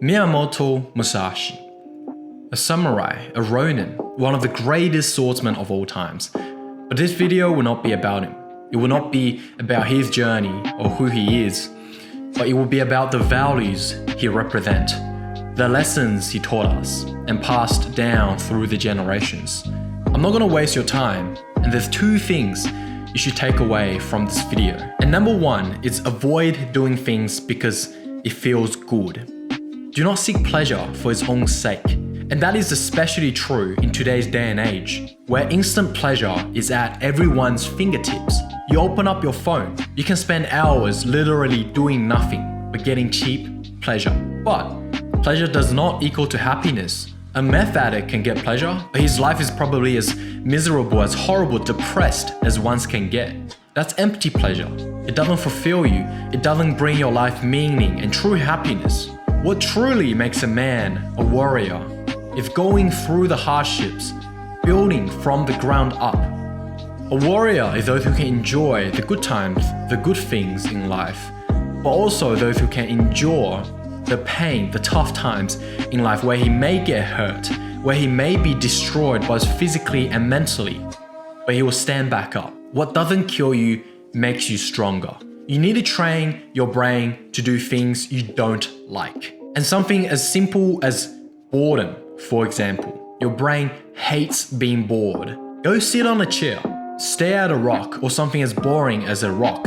Miyamoto Musashi. A samurai, a ronin, one of the greatest swordsmen of all times. But this video will not be about him. It will not be about his journey or who he is, but it will be about the values he represents, the lessons he taught us and passed down through the generations. I'm not gonna waste your time, and there's two things you should take away from this video. And number one is avoid doing things because it feels good. Do not seek pleasure for its own sake. And that is especially true in today's day and age, where instant pleasure is at everyone's fingertips. You open up your phone, you can spend hours literally doing nothing but getting cheap pleasure. But pleasure does not equal to happiness. A meth addict can get pleasure, but his life is probably as miserable, as horrible, depressed as one can get. That's empty pleasure. It doesn't fulfill you. It doesn't bring your life meaning and true happiness. What truly makes a man a warrior is going through the hardships, building from the ground up. A warrior is those who can enjoy the good times, the good things in life, but also those who can endure the pain, the tough times in life where he may get hurt, where he may be destroyed both physically and mentally, but he will stand back up. What doesn't kill you makes you stronger. You need to train your brain to do things you don't like. And something as simple as boredom, for example. Your brain hates being bored. Go sit on a chair, stare at a rock or something as boring as a rock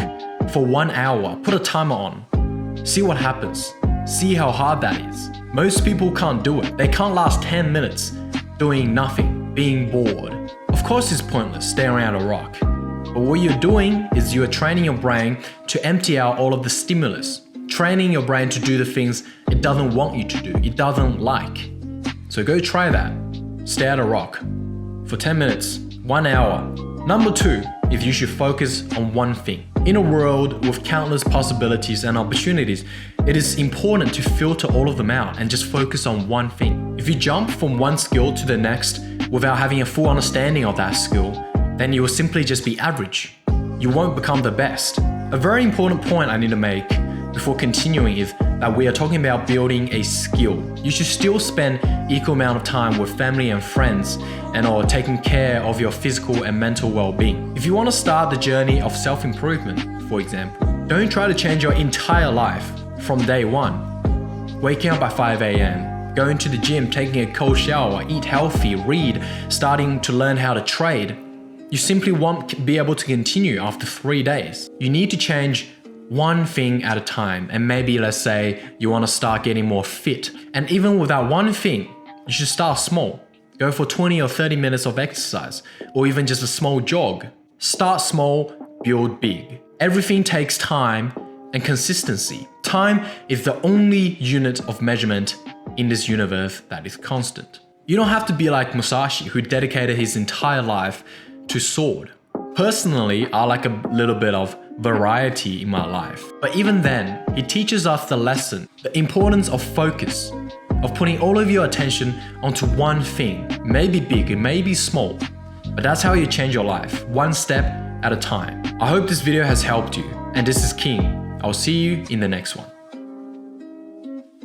for 1 hour. Put a timer on. See what happens. See how hard that is. Most people can't do it. They can't last 10 minutes doing nothing, being bored. Of course it's pointless staring at a rock. But what you're doing is you're training your brain to empty out all of the stimulus. Training your brain to do the things it doesn't want you to do, it doesn't like. So go try that. Stare at a rock for 10 minutes, 1 hour. Number two is you should focus on one thing. In a world with countless possibilities and opportunities, it is important to filter all of them out and just focus on one thing. If you jump from one skill to the next without having a full understanding of that skill, then you will simply just be average. You won't become the best. A very important point I need to make before continuing is that we are talking about building a skill. You should still spend equal amount of time with family and friends or taking care of your physical and mental well-being. If you want to start the journey of self-improvement, for example, don't try to change your entire life from day one. Waking up at 5 a.m., going to the gym, taking a cold shower, eat healthy, read, starting to learn how to trade. You simply won't be able to continue after 3 days. You need to change one thing at a time, and maybe let's say you want to start getting more fit. And even with that one thing, you should start small. Go for 20 or 30 minutes of exercise, or even just a small jog. Start small, build big. Everything takes time and consistency. Time is the only unit of measurement in this universe that is constant. You don't have to be like Musashi, who dedicated his entire life to sword. Personally, I like a little bit of variety in my life. But even then, he teaches us the lesson, the importance of focus, of putting all of your attention onto one thing. It may be big, it may be small, but that's how you change your life, one step at a time. I hope this video has helped you, and this is King. I'll see you in the next one.